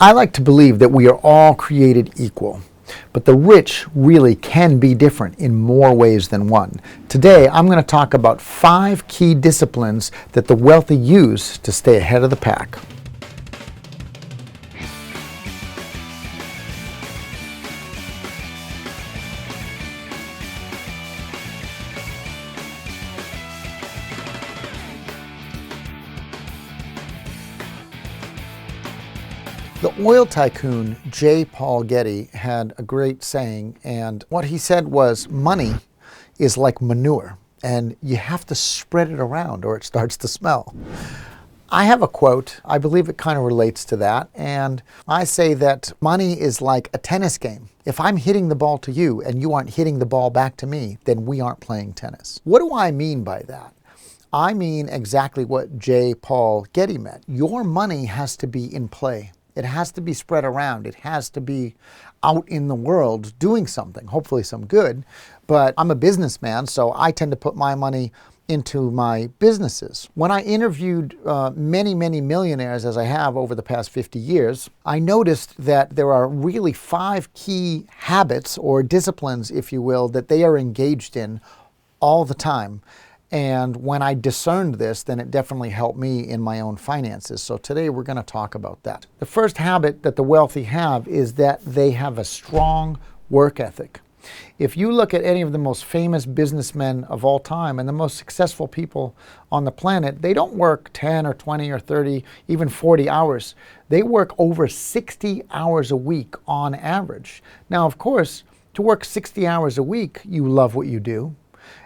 I like to believe that we are all created equal, but the rich really can be different in more ways than one. Today, I'm going to talk about 5 key disciplines that the wealthy use to stay ahead of the pack. The oil tycoon J. Paul Getty had a great saying, and what he said was, money is like manure, and you have to spread it around or it starts to smell. I have a quote, I believe it kind of relates to that, and I say that money is like a tennis game. If I'm hitting the ball to you and you aren't hitting the ball back to me, then we aren't playing tennis. What do I mean by that? I mean exactly what J. Paul Getty meant. Your money has to be in play. It has to be spread around. It has to be out in the world doing something, hopefully some good. But I'm a businessman, so I tend to put my money into my businesses. When I interviewed many millionaires, as I have over the past 50 years, I noticed that there are really 5 key habits or disciplines, if you will, that they are engaged in all the time. And when I discerned this, then it definitely helped me in my own finances. So today we're going to talk about that. The first habit that the wealthy have is that they have a strong work ethic. If you look at any of the most famous businessmen of all time and the most successful people on the planet, they don't work 10 or 20 or 30, even 40 hours. They work over 60 hours a week on average. Now, of course, to work 60 hours a week, you love what you do.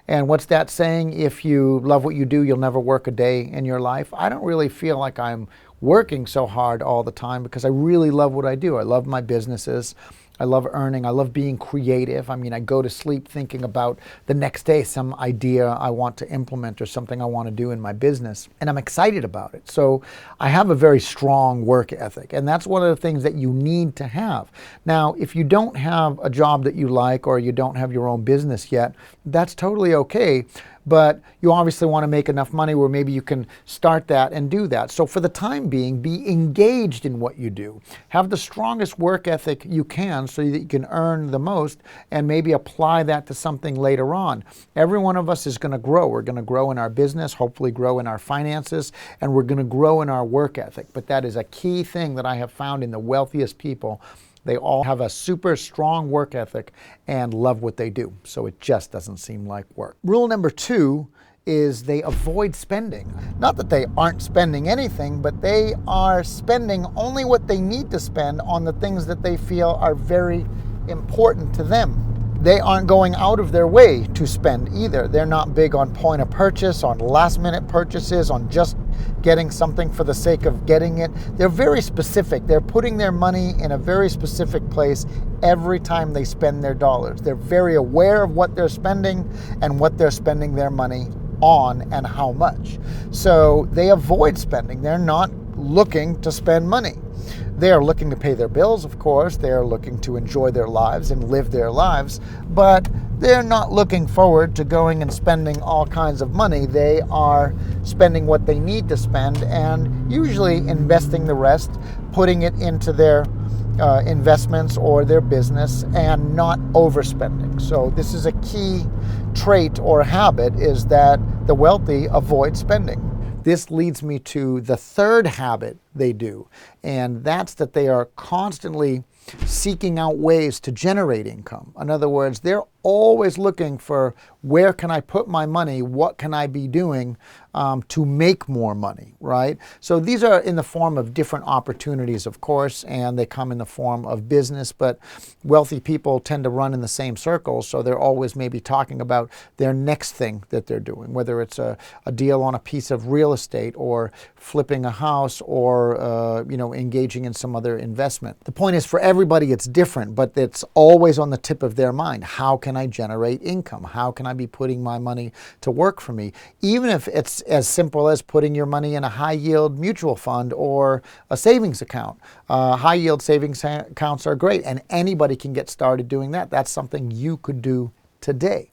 And what's that saying? If you love what you do, you'll never work a day in your life. I don't really feel like I'm working so hard all the time because I really love what I do. I love my businesses. I love earning. I love being creative. I mean, I go to sleep thinking about the next day, some idea I want to implement or something I want to do in my business. And I'm excited about it. So I have a very strong work ethic. And that's one of the things that you need to have. Now, if you don't have a job that you like or you don't have your own business yet, that's totally okay. But you obviously want to make enough money where maybe you can start that and do that. So for the time being, be engaged in what you do. Have the strongest work ethic you can so that you can earn the most and maybe apply that to something later on. Every one of us is going to grow. We're going to grow in our business, hopefully grow in our finances, and we're going to grow in our work ethic. But that is a key thing that I have found in the wealthiest people. They all have a super strong work ethic and love what they do. So it just doesn't seem like work. Rule number 2 is they avoid spending. Not that they aren't spending anything, but they are spending only what they need to spend on the things that they feel are very important to them. They aren't going out of their way to spend either. They're not big on point of purchase, on last minute purchases, on just getting something for the sake of getting it. They're very specific. They're putting their money in a very specific place every time they spend their dollars. They're very aware of what they're spending and what they're spending their money on and how much. So they avoid spending. They're not looking to spend money. They are looking to pay their bills, of course. They are looking to enjoy their lives and live their lives, but they're not looking forward to going and spending all kinds of money. They are spending what they need to spend and usually investing the rest, putting it into their investments or their business and not overspending. So this is a key trait or habit, is that the wealthy avoid spending. This leads me to the third habit they do, and that's that they are constantly seeking out ways to generate income. In other words, they're always looking for, where can I put my money? What can I be doing to make more money, right? So these are in the form of different opportunities, of course, and they come in the form of business, but wealthy people tend to run in the same circles, so they're always maybe talking about their next thing that they're doing, whether it's a deal on a piece of real estate or flipping a house or engaging in some other investment. The point is, for everybody it's different, but it's always on the tip of their mind. How can I generate income? How can I be putting my money to work for me? Even if it's as simple as putting your money in a high-yield mutual fund or a savings account. High-yield savings accounts are great, and anybody can get started doing that. That's something you could do today.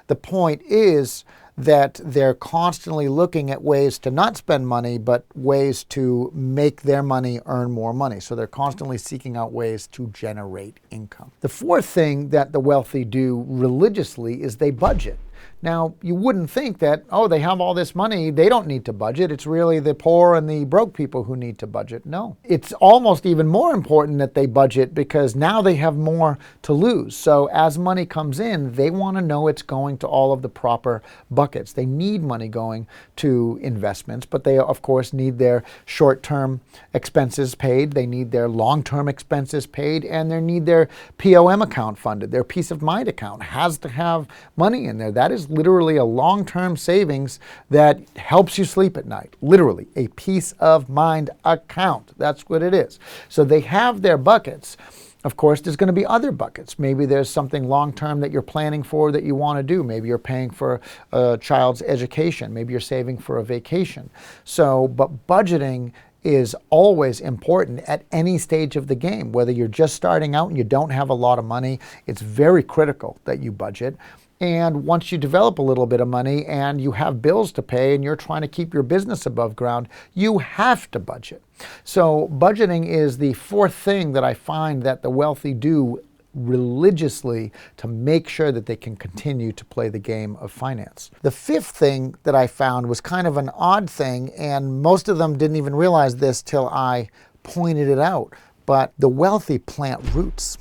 The point is that they're constantly looking at ways to not spend money, but ways to make their money earn more money. So they're constantly seeking out ways to generate income. The fourth thing that the wealthy do religiously is they budget. Now, you wouldn't think that, oh, they have all this money, they don't need to budget. It's really the poor and the broke people who need to budget. No, it's almost even more important that they budget because now they have more to lose. So as money comes in, they want to know it's going to all of the proper buckets. They need money going to investments, but they, of course, need their short-term expenses paid. They need their long-term expenses paid, and they need their POM account funded. Their peace of mind account has to have money in there. That is literally a long-term savings that helps you sleep at night. Literally, a peace of mind account. That's what it is. So they have their buckets. Of course, there's going to be other buckets. Maybe there's something long-term that you're planning for that you want to do. Maybe you're paying for a child's education. Maybe you're saving for a vacation. So, but budgeting is always important at any stage of the game. Whether you're just starting out and you don't have a lot of money, it's very critical that you budget. And once you develop a little bit of money and you have bills to pay and you're trying to keep your business above ground, you have to budget. So budgeting is the fourth thing that I find that the wealthy do religiously to make sure that they can continue to play the game of finance. The fifth thing that I found was kind of an odd thing, and most of them didn't even realize this till I pointed it out, but the wealthy plant roots.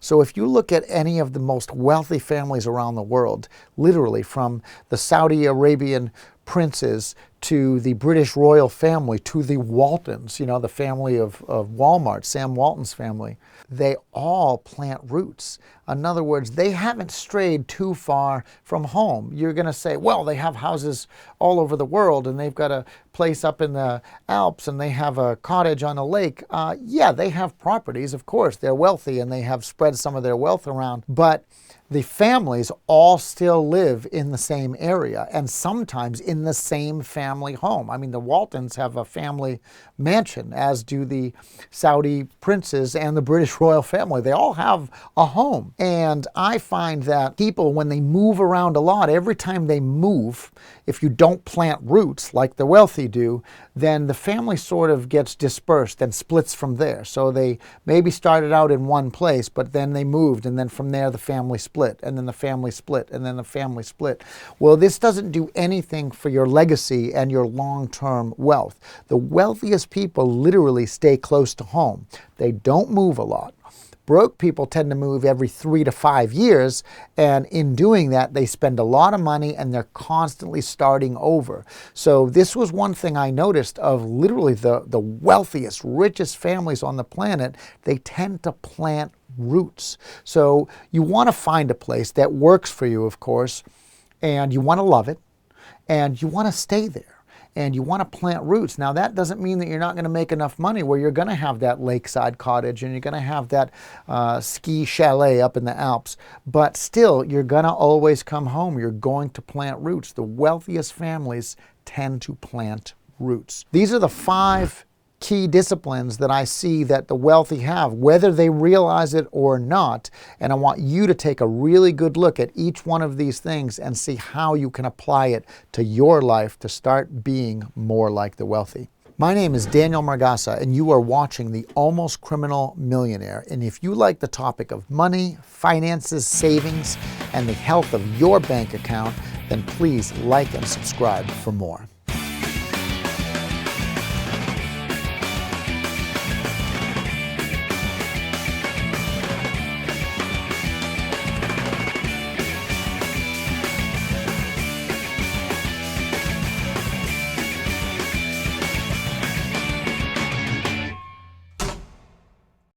So if you look at any of the most wealthy families around the world, literally from the Saudi Arabian princes to the British royal family to the Waltons, you know, the family of Walmart, Sam Walton's family, they all plant roots. In other words, they haven't strayed too far from home. You're going to say, well, they have houses all over the world and they've got a place up in the Alps and they have a cottage on a lake. Yeah, they have properties, of course. They're wealthy and they have spread some of their wealth around. But the families all still live in the same area and sometimes in the same family home. I mean, the Waltons have a family mansion, as do the Saudi princes and the British royal family. They all have a home. And I find that people, when they move around a lot, every time they move, if you don't plant roots like the wealthy do, then the family sort of gets dispersed and splits from there. So they maybe started out in one place, but then they moved, and then from there the family split, and then the family split, and then the family split. Well, this doesn't do anything for your legacy and your long-term wealth. The wealthiest people literally stay close to home. They don't move a lot. Broke people tend to move every 3 to 5 years, and in doing that, they spend a lot of money and they're constantly starting over. So this was one thing I noticed of literally the wealthiest, richest families on the planet. They tend to plant roots. So you want to find a place that works for you, of course, and you want to love it, and you want to stay there. And you want to plant roots. Now, that doesn't mean that you're not going to make enough money where you're going to have that lakeside cottage and you're going to have that ski chalet up in the Alps. But still, you're going to always come home. You're going to plant roots. The wealthiest families tend to plant roots. These are the 5 key disciplines that I see that the wealthy have, whether they realize it or not. And I want you to take a really good look at each one of these things and see how you can apply it to your life to start being more like the wealthy. My name is Daniel Margasa, and you are watching the Almost Criminal Millionaire. And if you like the topic of money, finances, savings, and the health of your bank account, then please like and subscribe for more.